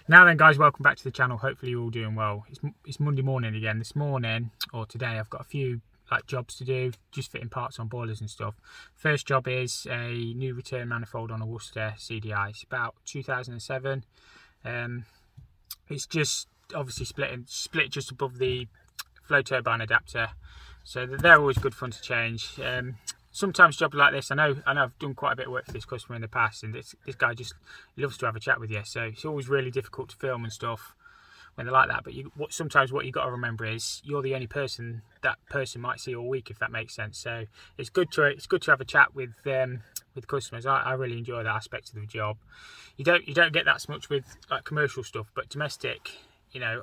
Now then guys, welcome back to the channel. Hopefully you're all doing well. It's Monday morning again. This morning, or today, I've got a few jobs to do, just fitting parts on boilers and stuff. First job is a new return manifold on a Worcester CDI. It's about 2007. It's just obviously split just above the flow turbine adapter, so they're always good fun to change. Sometimes jobs like this, I know I've done quite a bit of work for this customer in the past, and this guy just loves to have a chat with you, so it's always really difficult to film and stuff when they're like that. But sometimes what you've got to remember is you're the only person that person might see all week, if that makes sense. So it's good to have a chat with customers. I really enjoy that aspect of the job. You don't get that much with like commercial stuff, but domestic,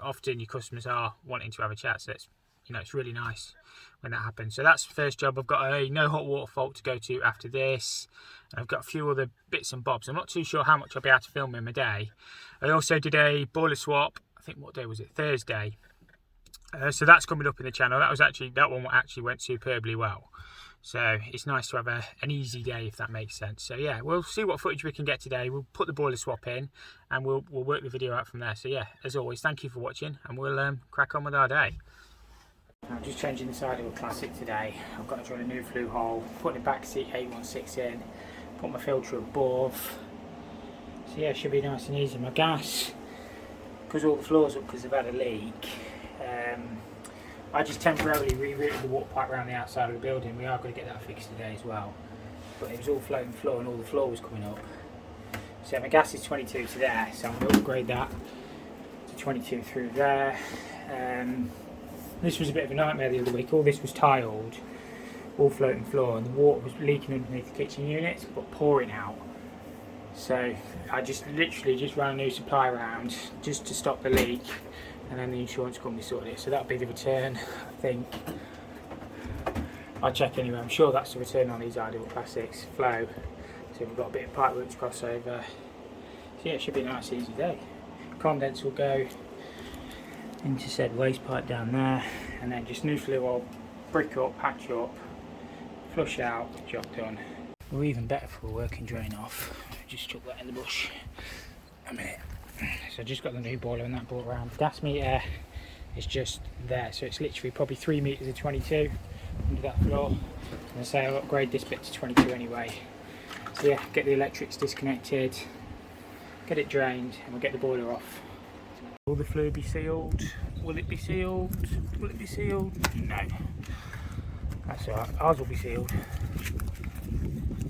often your customers are wanting to have a chat, so it's really nice when that happens. So that's the first job. I've got a no hot water fault to go to after this, and I've got a few other bits and bobs. I'm not too sure how much I'll be able to film in a day. I also did a boiler swap, I think, what day was it? Thursday. So that's coming up in the channel. That one actually went superbly well. So it's nice to have an easy day, if that makes sense. So yeah, we'll see what footage we can get today. We'll put the boiler swap in and we'll work the video out from there. So yeah, as always, thank you for watching, and we'll crack on with our day. I'm just changing the side of a Classic today. I've got to drill a new flue hole, put the Baxi 816 in, put my filter above. So yeah, it should be nice and easy. My gas, because all the floor's up because they've had a leak, I just temporarily rerouted the water pipe around the outside of the building. We are going to get that fixed today as well. But it was all floating floor and all the floor was coming up. So my gas is 22 to there, so I'm going to upgrade that to 22 through there. This was a bit of a nightmare the other week. All this was tiled, all floating floor, and the water was leaking underneath the kitchen units, but pouring out. So I literally just ran a new supply around just to stop the leak, and then the insurance company sorted it. So that'll be the return, I think. I'll check anyway. I'm sure that's the return on these Ideal Classics flow. So we've got a bit of pipework to cross over. So yeah, it should be a nice easy day. Condense will go into said waste pipe down there, and then just new flue oil, brick up, patch up, flush out, job done. Or even better for a working drain off, just chuck that in the bush a minute. So I just got the new boiler and that brought around. The gas meter is just there, so it's literally probably 3 meters of 22 under that floor. And I say I'll upgrade this bit to 22 anyway. So yeah, get the electrics disconnected, get it drained, and we'll get the boiler off. Will the flue be sealed? Will it be sealed? Will it be sealed? No. That's alright. Ours will be sealed.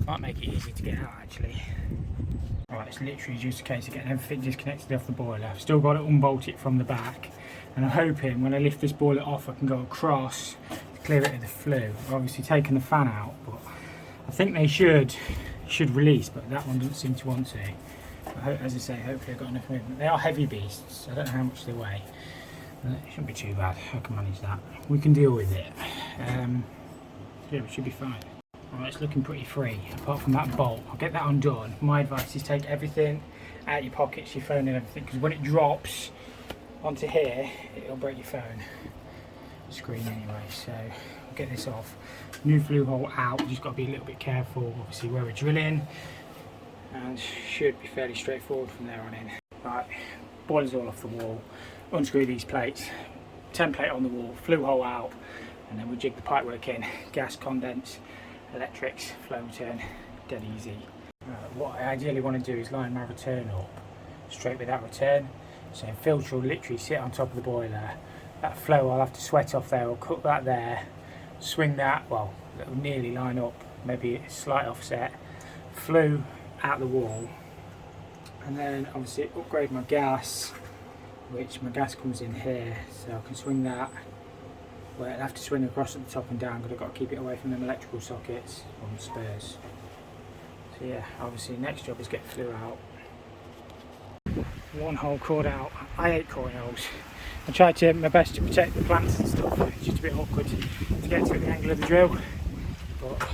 Might make it easy to get out actually. Alright, it's literally just a case of getting everything disconnected off the boiler. I've still got to unbolt it from the back, and I'm hoping when I lift this boiler off I can go across to clear it of the flue. I've obviously taken the fan out, but I think they should release, but that one doesn't seem to want to. As I say, hopefully I've got enough movement. They are heavy beasts, I don't know how much they weigh. It shouldn't be too bad, I can manage that. We can deal with it. Yeah, we should be fine. Alright, it's looking pretty free, apart from that bolt. I'll get that undone. My advice is take everything out of your pockets, your phone and everything, because when it drops onto here, it'll break your phone screen anyway. So I'll get this off. New flue hole out, we've just got to be a little bit careful, obviously, where we're drilling. And should be fairly straightforward from there on in. Right, boiler's all off the wall. Unscrew these plates, template on the wall, flue hole out, and then we jig the pipework in. Gas, condense, electrics, flow return, dead easy. What I ideally want to do is line my return up straight with that return. So filter will literally sit on top of the boiler. That flow I'll have to sweat off there, I'll cook that there, swing that, well, it'll nearly line up, maybe a slight offset, flue out the wall, and then obviously upgrade my gas, which my gas comes in here, so I can swing that. Well, I'll have to swing across at the top and down because I've got to keep it away from them electrical sockets on spurs. So yeah, obviously next job is get flue out. One hole cored out. I hate coring holes. I tried my best to protect the plants and stuff. It's just a bit awkward to get to at the angle of the drill, but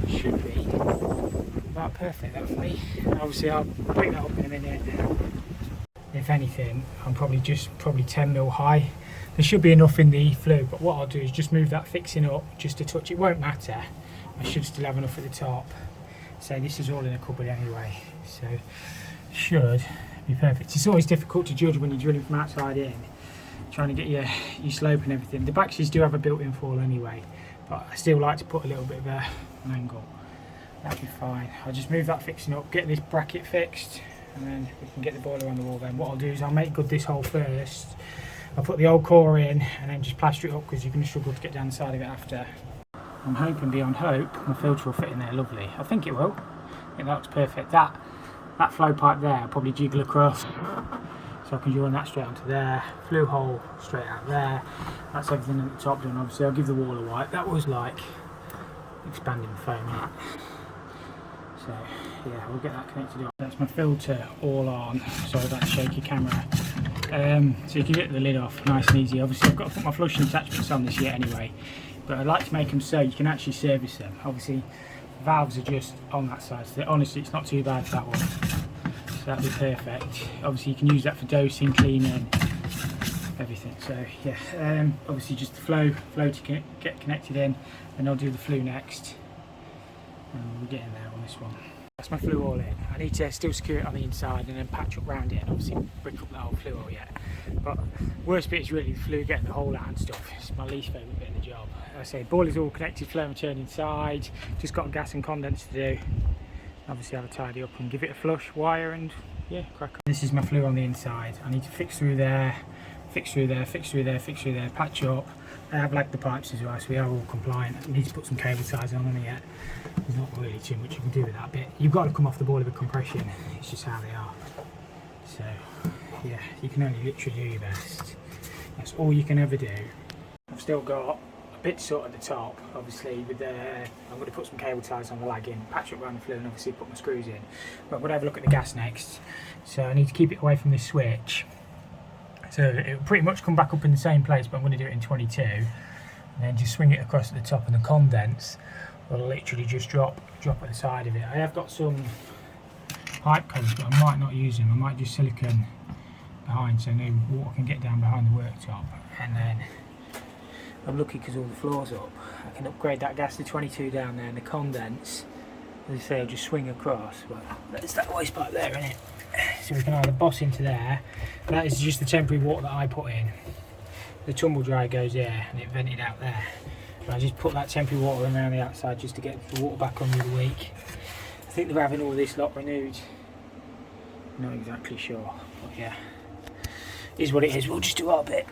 it should be about perfect hopefully. Obviously I'll pick that up in a minute. If anything, I'm probably 10mm high. There should be enough in the flue, but what I'll do is just move that fixing up just a touch. It won't matter. I should still have enough at the top. So this is all in a cupboard anyway, so should be perfect. It's always difficult to judge when you're drilling from outside in, trying to get your slope and everything. The Baxis do have a built-in fall anyway, but I still like to put a little bit of an angle. That'll be fine. I'll just move that fixing up, get this bracket fixed, and then we can get the boiler on the wall then. What I'll do is I'll make good this hole first. I'll put the old core in and then just plaster it up because you're going to struggle to get down the side of it after. I'm hoping beyond hope my filter will fit in there lovely. I think it will. I think that looks perfect. That flow pipe there I'll probably jiggle across so I can join that straight onto there. Flue hole straight out there. That's everything at the top done. Obviously I'll give the wall a wipe. That was like expanding foam in it. So yeah, we'll get that connected up. That's my filter all on. Sorry about the shaky camera. So you can get the lid off nice and easy. Obviously I've got to put my flushing attachments on this yet anyway, but I'd like to make them so you can actually service them. Obviously valves are just on that side, so honestly it's not too bad for that one, so that'd be perfect. Obviously you can use that for dosing, cleaning, everything. So yeah, obviously just the flow to get connected in, and I'll do the flue next, and we'll get in there on this one. That's my flue all in. I need to still secure it on the inside and then patch up round it and obviously brick up that whole flue all yet. But worst bit is really the flue, getting the hole out and stuff. It's my least favourite bit of the job. Like I say, boiler's all connected, flow return inside, just got a gas and condenser to do. Obviously I'll tidy up and give it a flush wire and yeah, crack on. This is my flue on the inside. I need to fix through there, fix through there, fix through there, fix through there, patch up. I have lagged the pipes as well, so we are all compliant. I need to put some cable ties on them yet. There's not really too much you can do with that bit. You've got to come off the boiler with compression. It's just how they are. So yeah, you can only literally do your best. That's all you can ever do. I've still got a bit sort at the top, obviously with the, I'm going to put some cable ties on the lagging, patch up around the flue and obviously put my screws in. But I'm going to have a look at the gas next. So I need to keep it away from this switch. So it'll pretty much come back up in the same place, but I'm going to do it in 22. And then just swing it across at the top, and the condense will literally just drop at the side of it. I have got some pipe covers, but I might not use them. I might just silicone behind so no water can get down behind the worktop. And then I'm lucky because all the floor's up. I can upgrade that gas to 22 down there, and the condense, as I say, I'll just swing across. Well, there's that waste pipe there, isn't it? So we can either boss into there. That is just the temporary water that I put in. The tumble dryer goes there and it vented out there. And I just put that temporary water around the outside just to get the water back on the other week. I think they're having all this lot renewed. Not exactly sure, but yeah, is what it is. We'll just do our bit,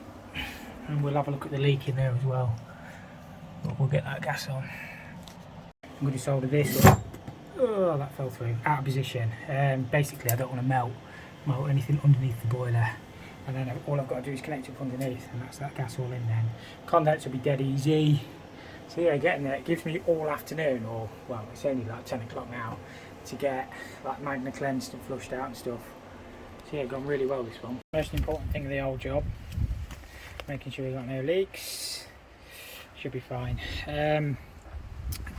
and we'll have a look at the leak in there as well. But we'll get that gas on. I'm going to solder this up. Oh, that fell through, out of position. Basically I don't want to melt anything underneath the boiler, and then all I've got to do is connect up underneath, and that's that gas all in then. Condense will be dead easy. So yeah, getting there, it gives me all afternoon, or well, it's only like 10 o'clock now, to get like magna cleansed and flushed out and stuff. So yeah, gone really well this one. Most important thing of the whole job, making sure we've got no leaks. Should be fine.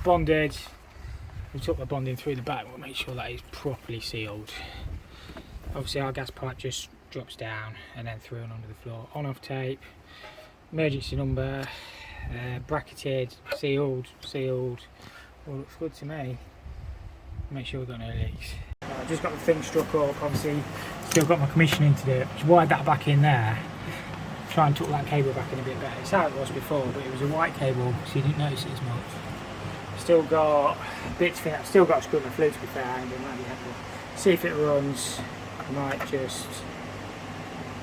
Bonded. We took the bonding through the back, we'll make sure that is properly sealed. Obviously our gas pipe just drops down and then through and under the floor. On-off tape, emergency number, bracketed, sealed, all looks good to me. Make sure we've got no leaks. I've just got the thing struck up, obviously still got my commissioning to do. Just wired that back in there, try and tuck that cable back in a bit better. It's how it was before, but it was a white cable, so you didn't notice it as much. Still got bits for that. Still got to screw my flue, to be fair. And it might be helpful. See if it runs. I might just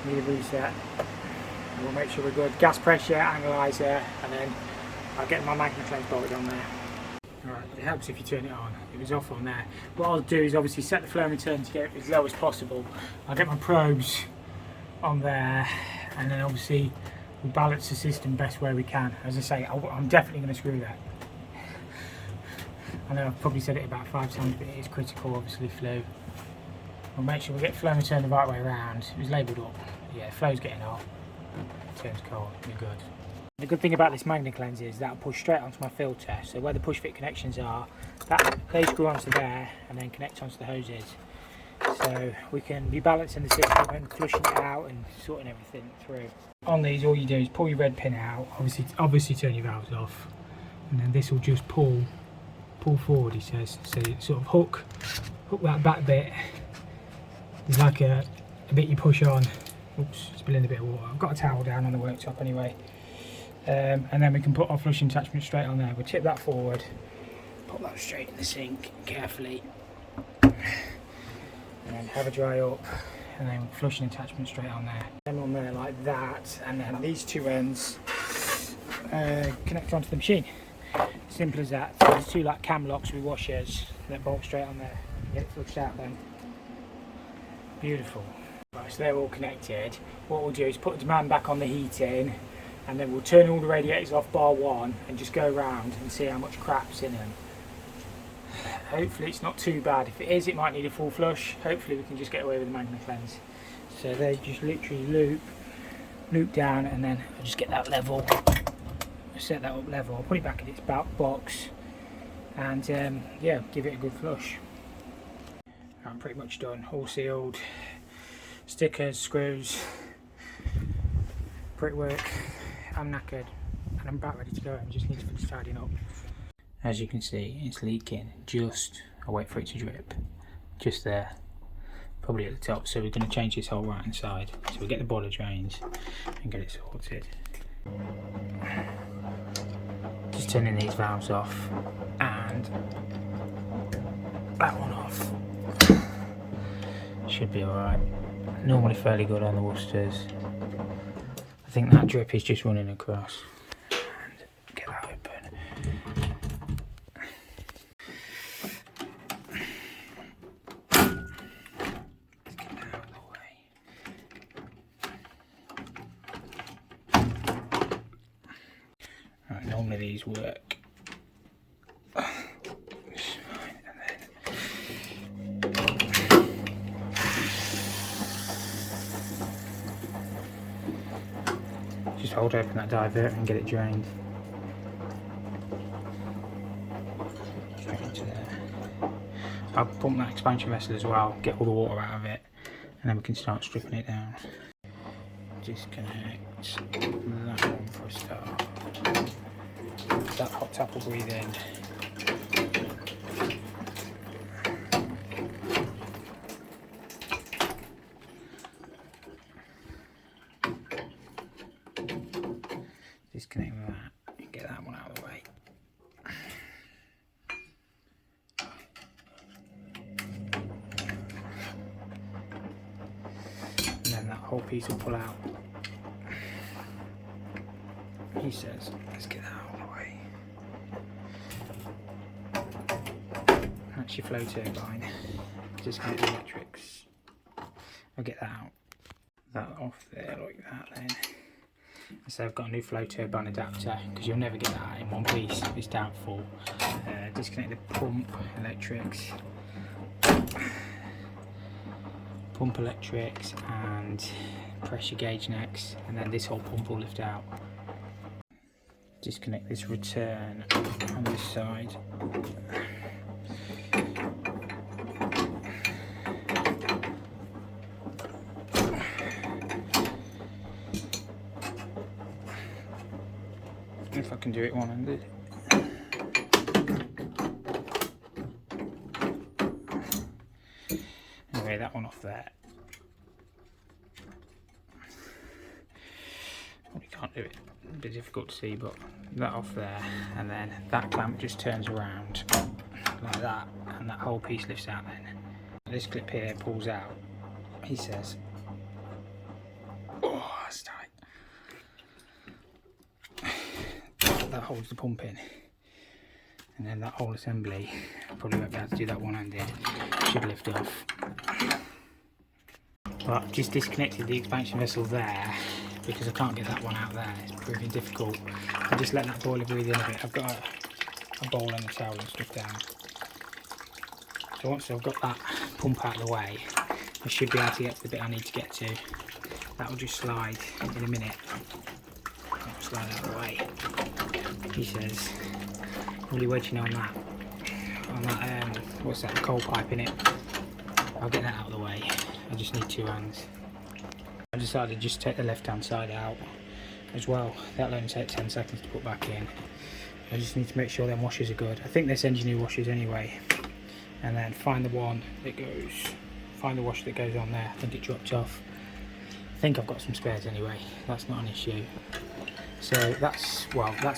need a reset. And we'll make sure we're good. Gas pressure, analyzer, and then I'll get my magna cleanse bolted on there. Alright, it helps if you turn it on. It was off on there. What I'll do is obviously set the flow and return to get it as low as possible. I'll get my probes on there, and then obviously we'll balance the system best way we can. As I say, I'm definitely going to screw that. I know I've probably said it about 5 times, but it is critical, obviously, flow. We'll make sure we get flow and turn the right way around. It was labelled up. Yeah, flow's getting hot. Turns cold, you're good. The good thing about this magna cleanse is that'll push straight onto my filter. So where the push fit connections are, they screw onto there and then connect onto the hoses. So we can be balancing the system and flushing it out and sorting everything through. On these, all you do is pull your red pin out, obviously turn your valves off, and then this will just pull forward, he says. So you sort of hook that back bit. There's like a a bit you push on. Oops, spilling a bit of water. I've got a towel down on the worktop anyway. And then we can put our flushing attachment straight on there. We'll tip that forward, put that straight in the sink carefully, and then have a dry up, and then flushing attachment straight on there. Then on there like that, and then these two ends connect onto the machine. Simple as that. So there's two like cam locks with washers that bolt straight on there. Get it flushed out then. Beautiful. Right, so they're all connected. What we'll do is put the demand back on the heating, and then we'll turn all the radiators off bar one and just go around and see how much crap's in them. Hopefully it's not too bad. If it is, it might need a full flush. Hopefully we can just get away with the Magna cleanse. So they just literally loop down, and then I'll just get that level, set that up level. I'll put it back in its box, and yeah, give it a good flush. I'm pretty much done, all sealed, stickers, screws, brickwork. I'm knackered and I'm about ready to go. I just need to finish tidying up. As you can see, it's leaking. I wait for it to drip, just there, probably at the top. So we're going to change this whole right hand side. So we'll get the boiler drains and get it sorted. Just turning these valves off and that one off. Should be alright. Normally fairly good on the Worcesters. I think that drip is just running across. And get that open. Let's get that out of the way. Right, normally these work. Just hold open that divert and get it drained. Straight into there. I'll pump that expansion vessel as well, get all the water out of it, and then we can start stripping it down. Disconnect that one for a start. That hot tap will breathe in. Disconnect that and get that one out of the way. And then that whole piece will pull out. He says, let's get that out of the way. That's your flow turbine. Disconnect the electrics. I'll get that out. That off there like that then. So I've got a new flow turbine adapter, because you'll never get that in one piece, it's doubtful. Disconnect the pump electrics, and pressure gauge next, and then this whole pump will lift out. Disconnect this return on this side. If I can do it one-handed. Anyway, that one off there. Well, you can't do it, a bit difficult to see, but that off there, and then that clamp just turns around like that, and that whole piece lifts out then. This clip here pulls out, he says. Oh, that's tight. That holds the pump in, and then that whole assembly, I probably won't be able to do that one-handed, should lift off. But I've just disconnected the expansion vessel there because I can't get that one out there, it's proving difficult. I just let that boiler breathe in a bit. I've got a bowl and a towel and stuff down. So once I've got that pump out of the way, I should be able to get to the bit I need to get to. That will just slide in a minute. I'll slide out of the way. He says, really wedging on that, what's that, coal pipe in it. I'll get that out of the way. I just need two hands. I decided to just take the left hand side out as well. That'll only take 10 seconds to put back in. I just need to make sure them washers are good. I think they're Engineer washers anyway. And then find the one that goes find the washer that goes on there. I think it dropped off. I think I've got some spares anyway, that's not an issue. So that's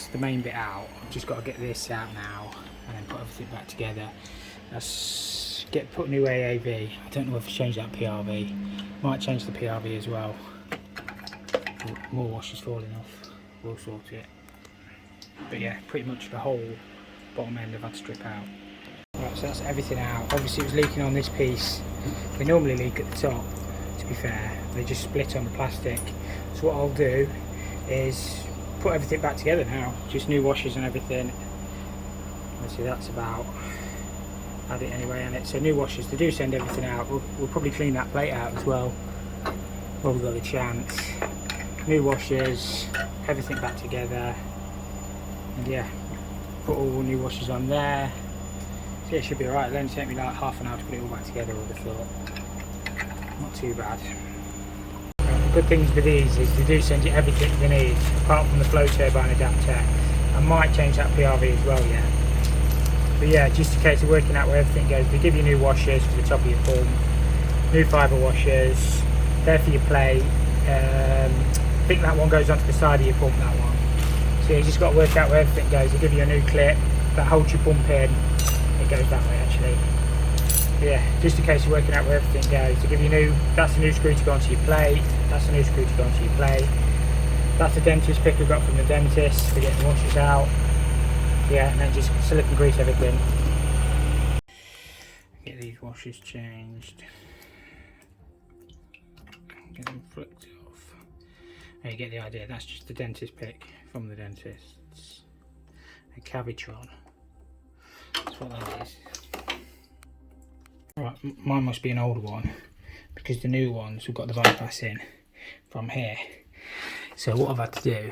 the main bit out. I've just got to get this out now and then put everything back together. Put new AAV. I don't know if I change that PRV. Might change the PRV as well. More washers falling off. We'll sort it. But yeah, pretty much the whole bottom end I've had to strip out. Right, so that's everything out. Obviously it was leaking on this piece. They normally leak at the top, to be fair. They just split on the plastic. So what I'll do is put everything back together now. Just new washers and everything. Obviously that's about had it anyway, and so new washers. They do send everything out. We'll probably clean that plate out as well while we've got the chance. New washers, everything back together, and yeah, put all new washers on there. So yeah, it should be alright. It'll only take me like half an hour to put it all back together, I would have thought. Not too bad. The good things with these is they do send you everything they need, apart from the flow turbine adapter. I might change that PRV as well yet. But yeah, just in case of working out where everything goes, they give you new washers for the top of your pump, new fibre washers, there for your plate. I think that one goes onto the side of your pump, that one. So you just got to work out where everything goes. They give you a new clip that holds your pump in. It goes that way actually. But yeah, just in case you're working out where everything goes, they give you that's a new screw to go onto your plate, that's a new screw to go onto your plate. That's the dentist pick we got from the dentist for getting the washers out. Yeah, and then just slip and grease everything. Get these washers changed. Get them flicked off. Now you get the idea, that's just the dentist pick from the dentists. A Cavitron. That's what that is. Right, mine must be an old one because the new ones we've got the bypass in from here. So what I've had to do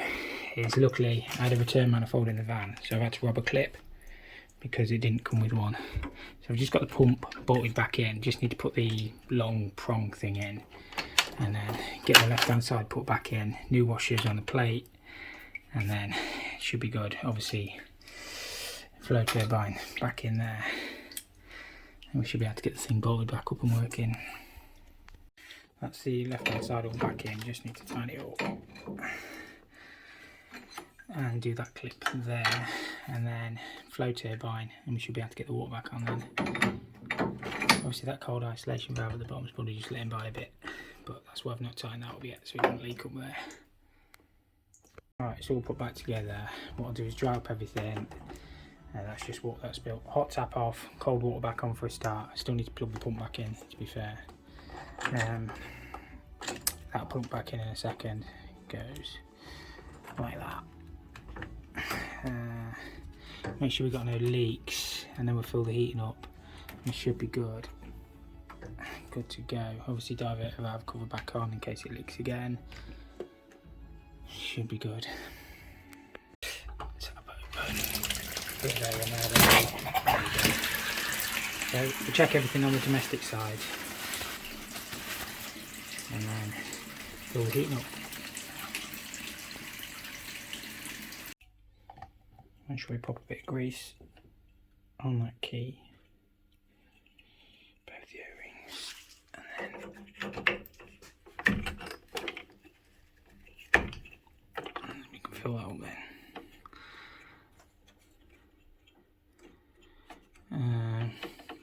is, luckily I had a return manifold in the van, so I've had to rob a clip because it didn't come with one. So I've just got the pump bolted back in, just need to put the long prong thing in and then get the left hand side put back in, new washers on the plate, and then it should be good. Obviously flow turbine back in there and we should be able to get the thing bolted back up and working. That's the left hand side all back in, just need to tighten it up and do that clip there, and then flow turbine, and we should be able to get the water back on then. Obviously that cold isolation valve at the bottom is probably just letting by a bit, but that's why I've not tightened that up yet, so it doesn't leak up there. Alright, it's all put back together. What I'll do is dry up everything, and that's just water that's built. Hot tap off, cold water back on for a start. I still need to plug the pump back in, to be fair. That'll plug back in a second. It goes like that. Make sure we've got no leaks, and then we'll fill the heating up. It should be good. Good to go. Obviously diverter valve cover back on in case it leaks again. Should be good. Tap open. Put it over there. There we go. So we'll check everything on the domestic side, and then fill the heating up. Make sure we pop a bit of grease on that key, both the O-rings, and then we can fill that up then.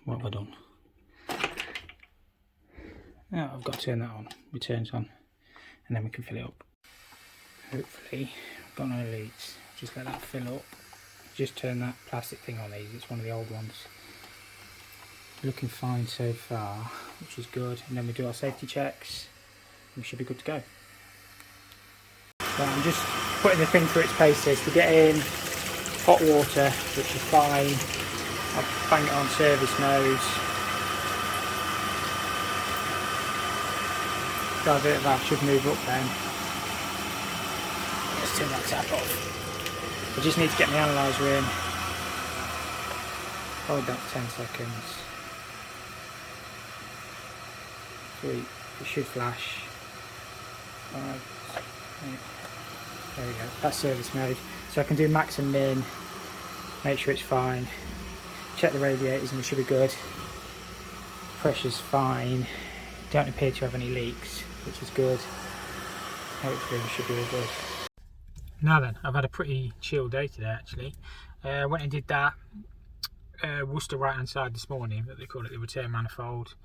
What have I done? Now I've got to turn that on, returns on, and then we can fill it up. Hopefully I've got no leaks. Just let that fill up. Just turn that plastic thing on these, it's one of the old ones. Looking fine so far, which is good. And then we do our safety checks, and we should be good to go. So I'm just putting the thing through its paces to get in hot water, which is fine. I'll bang it on service mode. Diverter valve should move up then. Let's turn that tap off. I just need to get my analyzer in. Hold that for 10 seconds. 3, it should flash. 5, 8. There we go, that's service mode. So I can do max and min, make sure it's fine. Check the radiators and we should be good. pressure's fine, don't appear to have any leaks, which is good. Hopefully we should be all good. Now then, I've had a pretty chill day today actually. Went and did that Worcester right hand side this morning, that they call it the return manifold.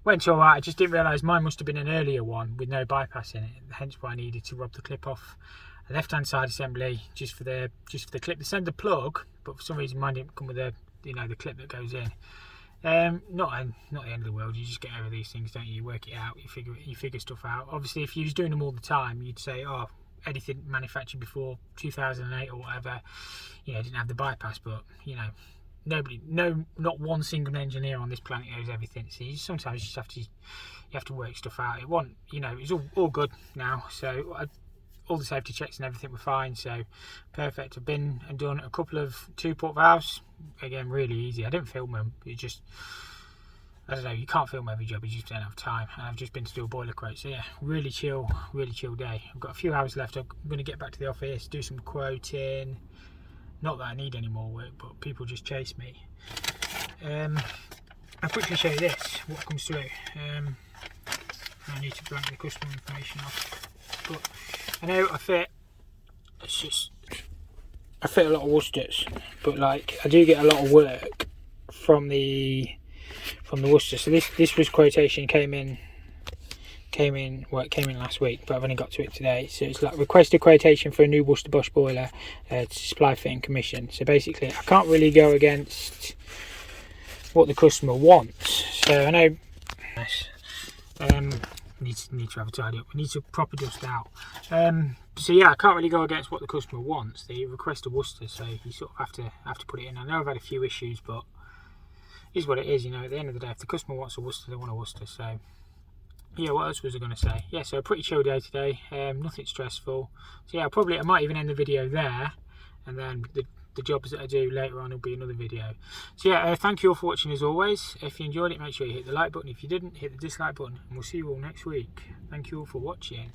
Went alright. I just didn't realise mine must have been an earlier one with no bypass in it, hence why I needed to rub the clip off the left hand side assembly just for the clip. They send the plug, but for some reason mine didn't come with the the clip that goes in. Not the end of the world. You just get over these things, don't you? You work it out, you figure stuff out. Obviously if you was doing them all the time, you'd say, oh, anything manufactured before 2008 or whatever, didn't have the bypass, but not one single engineer on this planet knows everything. So sometimes you just have to work stuff out. It wasn't, it's all good now. So all the safety checks and everything were fine. So perfect. I've been and done a couple of 2-port valves. Again, really easy. I didn't film them. It just, I don't know. You can't film every job. You just don't have time. And I've just been to do a boiler quote. So yeah, really chill day. I've got a few hours left. I'm going to get back to the office, do some quoting. Not that I need any more work, but people just chase me. I'll quickly show you this, what comes through. I need to blank the customer information off. But I know I fit a lot of Worcesters, but like I do get a lot of work from the Worcester. So this was quotation came in last week, but I've only got to it today. So it's like requested quotation for a new Worcester Bosch boiler to supply, fit and commission. So basically I can't really go against what the customer wants. So I know need to have a tidy up. We need to proper dust out. So yeah, I can't really go against what the customer wants. They request a Worcester, so you sort of have to put it in. I know I've had a few issues, but it is what it is. At the end of the day, if the customer wants a Worcester, they want a Worcester. So yeah, what else was I going to say? Yeah, so a pretty chill day today, nothing stressful. So yeah, I might even end the video there, and then the jobs that I do later on will be another video. So yeah, thank you all for watching as always. If you enjoyed it, make sure you hit the like button. If you didn't, hit the dislike button, and we'll see you all next week. Thank you all for watching.